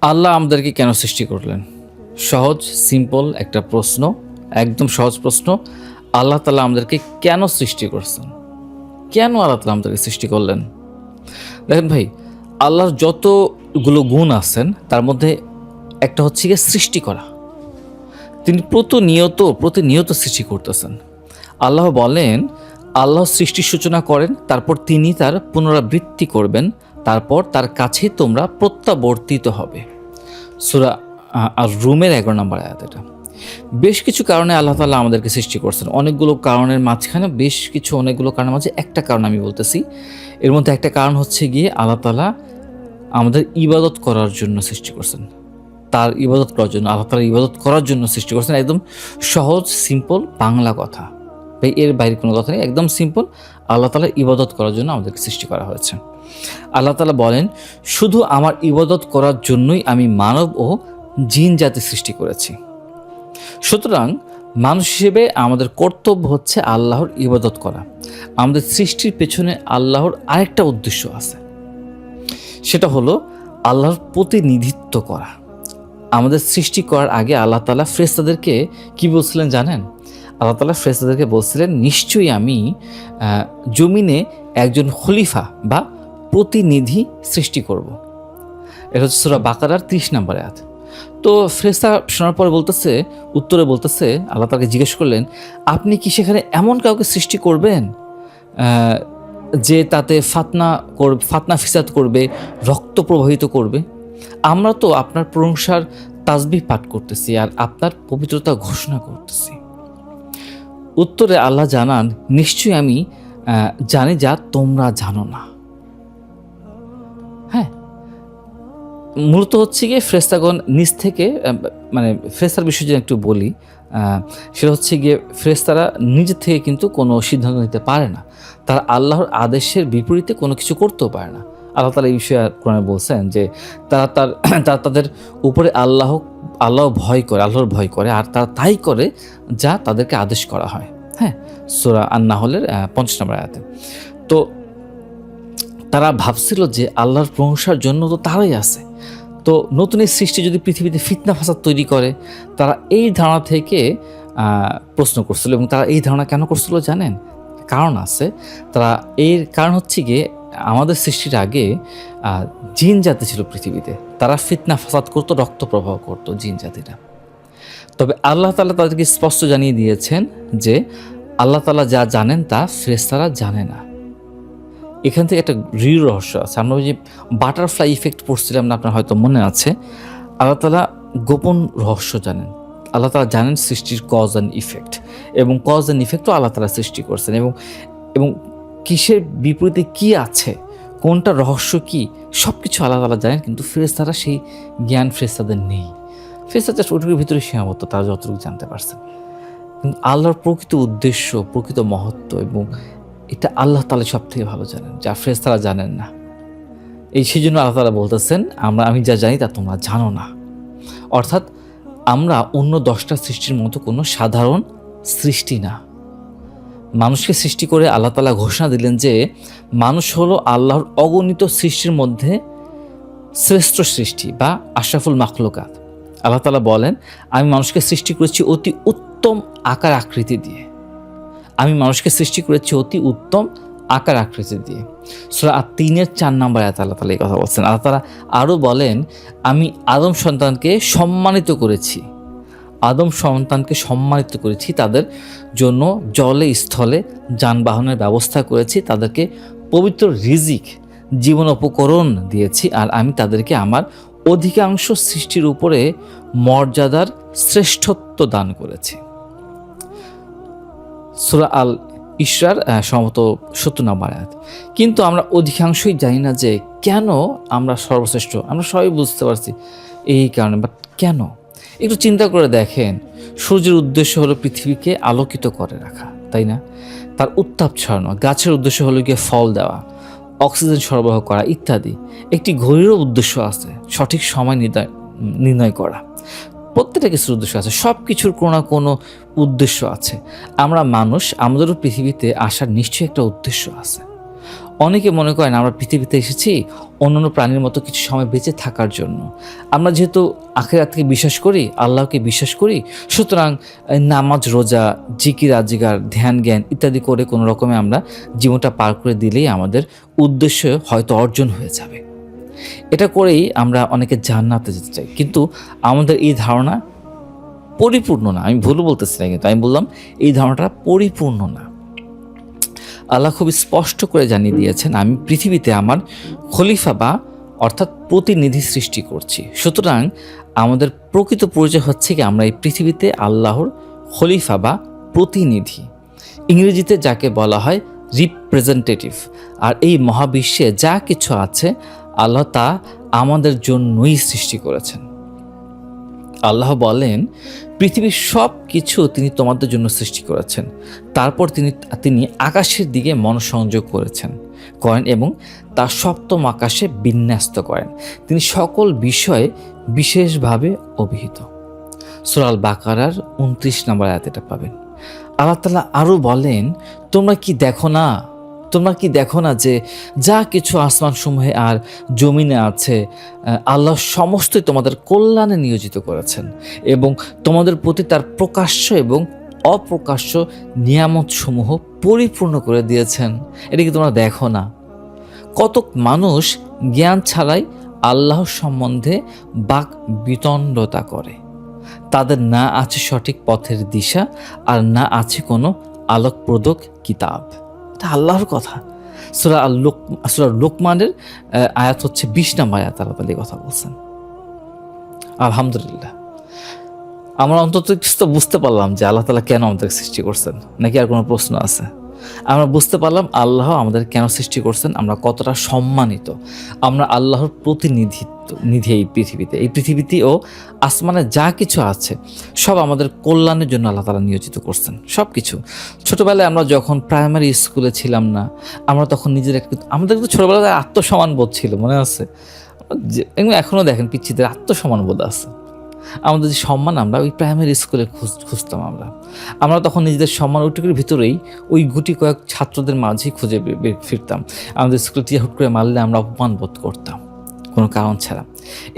আল্লাহ আমাদেরকে কেন সৃষ্টি করলেন? সহজ সিম্পল একটা প্রশ্ন, একদম সহজ প্রশ্ন। আল্লাহ তাআলা আমাদেরকে কেন সৃষ্টি করছেন? কেন আল্লাহ তাআলা আমাদেরকে সৃষ্টি করলেন? দেখেন ভাই, আল্লাহর যতগুলো গুণ আছেন তার মধ্যে একটা হচ্ছে গিয়ে সৃষ্টি করা। তিনি প্রতিনিয়ত সৃষ্টি করতেছেন। আল্লাহ বলেন, আল্লাহ সৃষ্টির সূচনা করেন, তারপর তিনি তার পুনরাবৃত্তি করবেন, তারপর তার কাছে তোমরা প্রত্যাবর্তিত হবে। সূরা আর রুমের 11 নম্বর আয়াত এটা। বেশ কিছু কারণে আল্লাহ তাআলা আমাদেরকে সৃষ্টি করছেন। অনেকগুলো কারণের মাঝখানে অনেকগুলো কারণের মাঝে একটা কারণ আমি বলতেছি। এর মধ্যে একটা কারণ হচ্ছে গিয়ে আল্লাহ তাআলা আমাদের ইবাদত করার জন্য সৃষ্টি করছেন। তার ইবাদত করার জন্য, আল্লাহ তাআলার ইবাদত করার জন্য সৃষ্টি করছেন। একদম সহজ সিম্পল বাংলা কথা, ভাই এর বাইরে কোনো কথা নেই, একদম সিম্পল। আল্লাহ তাআলার ইবাদত করার জন্য আমাদেরকে সৃষ্টি করা হয়েছে। আল্লাহ তাআলা বলেন, শুধু আমার ইবাদত করার জন্যই আমি মানব ও জিন জাতি সৃষ্টি করেছি। সুতরাং মানুষ হিসেবে আমাদের কর্তব্য হচ্ছে আল্লাহর ইবাদত করা। আমাদের সৃষ্টির পেছনে আল্লাহর আরেকটা উদ্দেশ্য আছে, সেটা হলো আল্লাহর প্রতিনিধিত্ব করা। আমাদের সৃষ্টি করার আগে আল্লাহ তাআলা ফেরেশতাদেরকে কি বলছিলেন জানেন? আল্লাহ তাআলা ফেরেশতাদেরকে বলছিলেন, নিশ্চয়ই আমি জমিনে একজন খলিফা বা প্রতিনিধি সৃষ্টি করব। এটা হচ্ছে সূরা বাকারার 30 নম্বর আয়াত। তো ফেরেশতা শোনার পরে উত্তরে বলতেছে, আল্লাহ তাকে জিজ্ঞেস করলেন, আপনি কি সেখানে এমন কাউকে সৃষ্টি করবেন যে তাতে ফাতনা ফিসাদ করবে, রক্ত প্রবাহিত করবে? আমরা তো আপনার প্রশংসার তাসবিহ পাঠ করতেছি আর আপনার পবিত্রতা ঘোষণা করতেছি। উত্তরে আল্লাহ জানান, নিশ্চয়ই আমি জানি যা তোমরা জানো না। হ্যাঁ, মূলত হচ্ছে গিয়ে ফেরেশতাগণ নিজ থেকে, মানে ফেরেশতার বিষয়ে যদি একটু বলি, সেটা হচ্ছে গিয়ে ফেরেশতারা নিজে থেকে কিন্তু কোনো সিদ্ধান্ত নিতে পারে না। তারা আল্লাহর আদেশের বিপরীতে কোনো কিছু করতেও পারে না। আল্লাহ তাআলা এই বিষয়ে কোরআনে বলছেন যে তারা তাদের উপরে আল্লাহর ভয় করে, আর তারা তাই করে যা তাদেরকে আদেশ করা হয়। হ্যাঁ, সূরা আন-নাহলের 50 নম্বর আয়াতে। তো তারা ভাবছিল যে আল্লাহর প্রশংসার জন্য তো তারাই আছে, তো নতুন এই সৃষ্টি যদি পৃথিবীতে ফিতনা ফাসাদ তৈরি করে, তারা এই ধারণা থেকে প্রশ্ন করছিল। এবং তারা এই ধারণা কেন করছিল জানেন? কারণ আছে। এর কারণ হচ্ছে গিয়ে আমাদের সৃষ্টির আগে জিন জাতি ছিল পৃথিবীতে, তারা ফিতনা ফাসাদ করতো, রক্ত প্রবাহ করতো জিন জাতিরা। তবে আল্লাহ তাআলা তাদেরকে স্পষ্ট জানিয়ে দিয়েছেন যে আল্লাহ তাআলা যা জানেন তা ফেরেশতারা জানে না। এখান থেকে একটা রিল রহস্য আছে। আমরা ওই যে বাটারফ্লাই ইফেক্ট পড়ছিলাম না, আপনার হয়তো মনে আছে। আল্লাহ তাআলা গোপন রহস্য জানেন। আল্লাহ তাআলা জানেন সৃষ্টির কজ অ্যান্ড ইফেক্ট, এবং কজ অ্যান্ড ইফেক্টও আল্লাহ তাআলা সৃষ্টি করছেন। এবং কিসের বিপরীতে কি আছে, কোনটা রহস্য কি, সব কিছু আল্লাহ তাআলা জানেন। কিন্তু ফেরেশতারা সেই জ্ঞান ফেরেশতাদের নেই। ফেরেশতা জাস্ট ওটুকুর ভিতরে সীমাবদ্ধ, তারা যতটুকু জানতে পারছেন। কিন্তু আল্লাহর প্রকৃত উদ্দেশ্য, প্রকৃত মহত্ব, এবং এটা আল্লাহ তাআলা সব থেকে ভালো জানেন, যা ফেরেশতারা জানেন না। সেই জন্য আল্লাহ তাআলা বলতেছেন, আমি যা জানি তা তোমরা জানো না। অর্থাৎ আমরা অন্য 10টা সৃষ্টির মতো কোনো সাধারণ সৃষ্টি না। মানুষকে সৃষ্টি করে আল্লাহ তাআলা ঘোষণা দিলেন যে মানুষ হলো আল্লাহর অগণিত সৃষ্টির মধ্যে শ্রেষ্ঠ সৃষ্টি বা আশরাফুল মাখলুকাত। আল্লাহ তাআলা বলেন, আমি মানুষকে সৃষ্টি করেছি অতি উত্তম আকার আকৃতি দিয়ে। সূরা আত-তিনের 4 নম্বর আয়াতে আল্লাহ তাআলা এই কথা বলছেন। আল্লাহ তাআলা আরও বলেন, আমি আদম সন্তানকে সম্মানিত করেছি, তাদের জন্য জলে স্থলে যানবাহনের ব্যবস্থা করেছি, তাদেরকে পবিত্র রিজিক জীবন উপকরণ দিয়েছি, আর আমি তাদেরকে আমার অধিকাংশ সৃষ্টির উপরে মর্যাদার শ্রেষ্ঠত্ব দান করেছি। সূরা আল ইসরার সম্ভবত 70 নম্বর আয়াত। কিন্তু আমরা অধিকাংশই জানি না যে কেন আমরা সর্বশ্রেষ্ঠ। আমরা সবাই বুঝতে পারছি এই কারণে, বাট কেন? একটু চিন্তা করে দেখেন, সূর্যের উদ্দেশ্য হলো পৃথিবীকে আলোকিত করে রাখা, তাই না? তার উত্তাপ ছড়ানো। গাছের উদ্দেশ্য হলো গিয়ে ফল দেওয়া, অক্সিজেন সরবরাহ করা ইত্যাদি। একটি ঘড়িরও উদ্দেশ্য আছে, সঠিক সময় নির্ণয় করা। প্রত্যেকটা কিছুর উদ্দেশ্য আছে, সব কিছুর কোনো না কোনো উদ্দেশ্য আছে। আমরা মানুষ, আমাদেরও পৃথিবীতে আসার নিশ্চয়ই একটা উদ্দেশ্য আছে। অনেকে মনে করেন আমরা পৃথিবীতে এসেছি অন্যান্য প্রাণীর মতো কিছু সময় বেঁচে থাকার জন্য। আমরা যেহেতু আখিরাতকে বিশ্বাস করি, আল্লাহকে বিশ্বাস করি, সুতরাং নামাজ, রোজা, জিকির আজগার, ধ্যান জ্ঞান ইত্যাদি করে কোনো রকমে আমরা জীবনটা পার করে দিলেই আমাদের উদ্দেশ্য হয়তো অর্জন হয়ে যাবে। এটা করেই আমরা অনেকে জান্নাতে যেতে চাই, কিন্তু আমাদের এই ধারণা পরিপূর্ণ না। আমি ভুল বলতেছি না, কিন্তু আমি বললাম এই ধারণাটা পরিপূর্ণ না। আল্লাহ খুব স্পষ্ট করে জানিয়ে দিয়েছেন, আমি পৃথিবীতে আমার খলিফা বা অর্থাৎ প্রতিনিধি সৃষ্টি করছি। সুতরাং আমাদের প্রকৃত পরিচয় হচ্ছে কি আমরা এই পৃথিবীতে আল্লাহর খলিফা বা প্রতিনিধি, ইংরেজিতে যাকে বলা হয় রিপ্রেজেন্টেটিভ। আর এই মহাবিশ্বে যা কিছু আছে আল্লাহ তা আমাদের জন্যই সৃষ্টি করেছেন। আল্লাহ বলেন, পৃথিবীর সব কিছু তিনি তোমাদের জন্য সৃষ্টি করেছেন। তারপর তিনি আকাশের দিকে মনোসংযোগ করেন এবং তা সপ্তম আকাশে বিন্যস্ত করেন। তিনি সকল বিষয়ে বিশেষভাবে অভিহিত। সূরা আল বাকারার 29 নম্বর আয়াত এটা পাবেন। আল্লাহ তাআলা আরও বলেন, তোমরা কি দেখো না যে যা কিছু আসমানসমূহে আর জমিনে আছে আল্লাহ সমস্তই তোমাদের কল্যাণে নিয়োজিত করেছেন এবং তোমাদের প্রতি তার প্রকাশ্য এবং অপ্রকাশ্য নিয়ামতসমূহ পরিপূর্ণ করে দিয়েছেন। এটা কি তোমরা দেখো না? কত মানুষ জ্ঞান ছাড়াই আল্লাহ সম্বন্ধে বাক বিতণ্ডতা করে। তাদের না আছে সঠিক পথের দিশা, আর না আছে কোনো আলোকপ্রদক কিতাব। এটা আল্লাহর কথা। সূরা লোকমানের আয়াত হচ্ছে 20 নম্বর আয়াত। আল্লাহ তাআলা এই কথা বলছেন। আলহামদুলিল্লাহ, আমরা অন্তত কিছু বুঝতে পারলাম যে আল্লাহ তাআলা কেন আমাদের সৃষ্টি করছেন। নাকি আর কোনো প্রশ্ন আছে? আমরা বুঝতে পারলাম আল্লাহ আমাদের কেন সৃষ্টি করছেন, আমরা কতটা সম্মানিত, আমরা আল্লাহর প্রতিনিধি এই পৃথিবীতে ও আসমানে যা কিছু আছে সব আমাদের কল্যাণের জন্য আল্লাহ তাআলা নিয়োজিত করছেন। সব কিছু। ছোটোবেলায় আমরা যখন প্রাইমারি স্কুলে ছিলাম না, আমরা তখন আমাদের কিন্তু ছোটোবেলায় আত্মসম্মান বোধ ছিল, মনে আছে? এখনও দেখেন পিচ্ছিদের আত্মসম্মান বোধ আছে। আমাদের যে সম্মান আমরা ওই প্রাইমারি স্কুলে খুঁজতাম। আমরা তখন নিজেদের সম্মান ওইটুকুর ভিতরেই ওই গুটি কয়েক ছাত্রদের মাঝেই খুঁজে ফিরতাম। আমাদের স্কুলে টিচার হুট করে মারলে আমরা অপমান বোধ করতাম কোনো কারণ ছাড়া।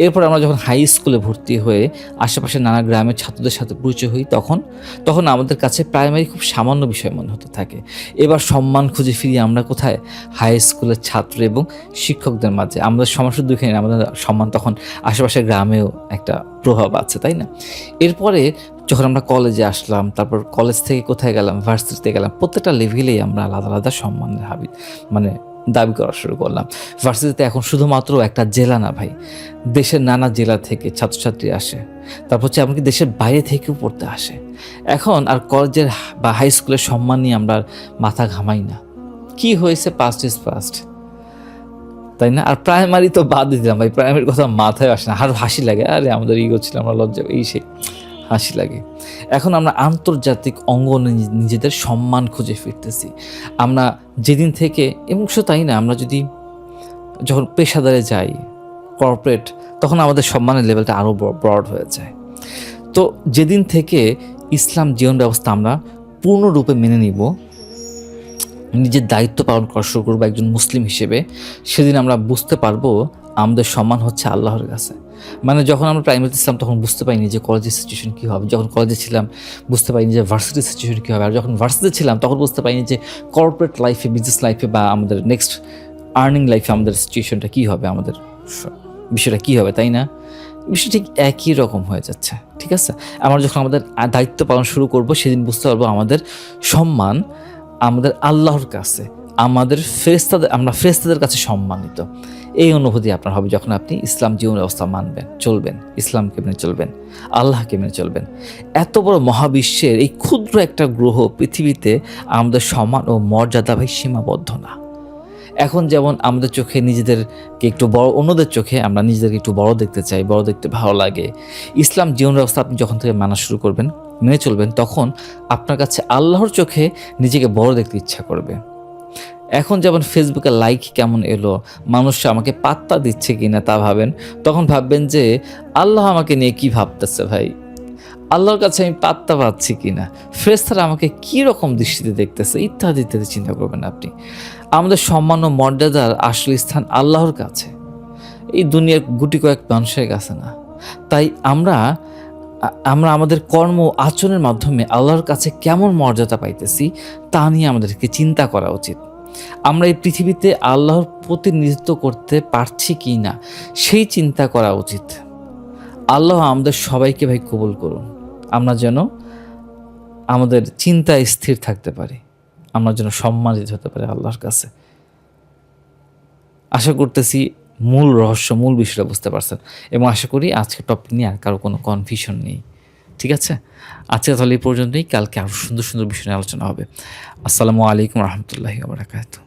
এরপর আমরা যখন হাই স্কুলে ভর্তি হয়ে আশেপাশে নানা গ্রামের ছাত্রদের সাথে পরিচয় হই, তখন আমাদের কাছে প্রাইমারি খুব সামান্য বিষয় মনে হতে থাকে। এবার সম্মান খুঁজে ফিরি আমরা কোথায়? হাই স্কুলের ছাত্র এবং শিক্ষকদের মাঝে। আমাদের সমস্যা দুঃখে আমাদের সম্মান তখন আশেপাশের গ্রামেও একটা প্রভাব আছে, তাই না? এরপরে যখন আমরা কলেজে আসলাম, তারপর কলেজ থেকে কোথায় গেলাম, ভার্সিটিতে গেলাম, প্রত্যেকটা লেভেলেই আমরা আলাদা আলাদা সম্মানের দাবি করা শুরু করলাম। ভার্সিটিতে এখন শুধুমাত্র একটা জেলা না ভাই, দেশের নানা জেলা থেকে ছাত্রছাত্রী আসে। তারপর হচ্ছে এমনকি দেশের বাইরে থেকেও পড়তে আসে। এখন আর কলেজের বা হাই স্কুলের সম্মান নিয়ে আমরা মাথা ঘামাই না। কি হয়েছে, পাস্ট ইজ পাস্ট, তাই না? আর প্রাইমারি তো বাদ দিলাম ভাই, প্রাইমারির কথা মাথায় আসে না। আর হাসি লাগে, আরে আমাদের ইগো ছিল, আমরা লজ্জা, সেই হাসি লাগে। এখন আমরা আন্তর্জাতিক অঙ্গনে নিজেদের সম্মান খুঁজে ফিরতেছি। আমরা যেদিন থেকে, এবং শুধু তাই না, আমরা যখন পেশাদারে যাই, কর্পোরেট, তখন আমাদের সম্মানের লেভেলটা আরও ব্রড হয়ে যায়। তো যেদিন থেকে ইসলাম জীবন ব্যবস্থা আমরা পূর্ণরূপে মেনে নিব, নিজের দায়িত্ব পালন করা শুরু করবো একজন মুসলিম হিসেবে, সেদিন আমরা বুঝতে পারবো আমাদের সম্মান হচ্ছে আল্লাহর কাছে। যখন আমরা প্রাইমারিতে ছিলাম তখন বুঝতে পারিনি যে কলেজের সিচুয়েশন কী হবে, যখন কলেজে ছিলাম বুঝতে পারিনি যে ভার্সিটির সিচুয়েশন কী হবে, আর যখন ভার্সিটিতে ছিলাম তখন বুঝতে পারিনি যে কর্পোরেট লাইফে, বিজনেস লাইফে বা আমাদের নেক্সট আর্নিং লাইফে আমাদের সিচুয়েশনটা কী হবে, আমাদের বিষয়টা কী হবে, তাই না? বিষয় ঠিক একই রকম হয়ে যাচ্ছে, ঠিক আছে? আমরা যখন আমাদের দায়িত্ব পালন শুরু করব, সেদিন বুঝতে পারবো আমাদের সম্মান আমাদের আল্লাহর কাছে, আমরা ফেরেশতাদের কাছে সম্মানিত। এই অনুভূতি আপনার হবে যখন আপনি ইসলাম জীবন ব্যবস্থা মানবেন, চলবেন, ইসলামকে মেনে চলবেন, আল্লাহকে মেনে চলবেন। এত বড় মহাবিশ্বের এই ক্ষুদ্র একটা গ্রহ পৃথিবীতে আমাদের সম্মান ও মর্যাদা ভাই সীমাবদ্ধ না। এখন যেমন আমাদের চোখে নিজেদেরকে একটু বড়, অন্যদের চোখে আমরা নিজেদেরকে একটু বড় দেখতে চাই, বড় দেখতে ভালো লাগে। ইসলাম জীবন ব্যবস্থা আপনি যখন থেকে মানা শুরু করবেন, মেনে চলবেন, তখন আপনার কাছে আল্লাহর চোখে নিজেকে বড় দেখতে ইচ্ছা করবে। এখন যেমন ফেসবুকে লাইক কেমন এলো, মানুষ আমাকে পাত্তা দিচ্ছে কিনা তা ভাবেন, তখন ভাববেন যে আল্লাহ আমাকে নিয়ে কি ভাবতেছে ভাই, আল্লাহর কাছে আমি পাত্তা পাচ্ছি কিনা, ফেরেশতারা আমাকে কি রকম দৃষ্টিতে দেখতেছে, ইত্যাদি ইত্যাদি চিন্তা করবেন আপনি। আমাদের সম্মান ও মর্যাদার আসল স্থান আল্লাহর কাছে, এই দুনিয়ার গুটি কয়েক মানুষের কাছে না। তাই আমরা আমাদের কর্ম ও আচরণের মাধ্যমে আল্লাহর কাছে কেমন মর্যাদা পাইতেছি তা নিয়ে আমাদেরকে চিন্তা করা উচিত। আমরা এই পৃথিবীতে আল্লাহর প্রতিনিধিত্ব করতে পারছি কি না সেই চিন্তা করা উচিত। আল্লাহ আমাদের সবাইকে ভাই কবুল করুন। আমরা যেন আমাদের চিন্তায় স্থির থাকতে পারি, আমরা যেন সম্মানিত হতে পারি আল্লাহর কাছে। আশা করতেছি মূল রহস্য, মূল বিষয়টা বুঝতে পারছেন, এবং আশা করি আজকে টপিক নিয়ে আর কারো কোনো কনফিউশন নেই। ঠিক আছে, আজকে তাহলে এই পর্যন্তই। কালকে আরও সুন্দর সুন্দর বিষয় নিয়ে আলোচনা হবে। আসসালামু আলাইকুম রহমতুল্লাহি ওয়া বারাকাতুহু।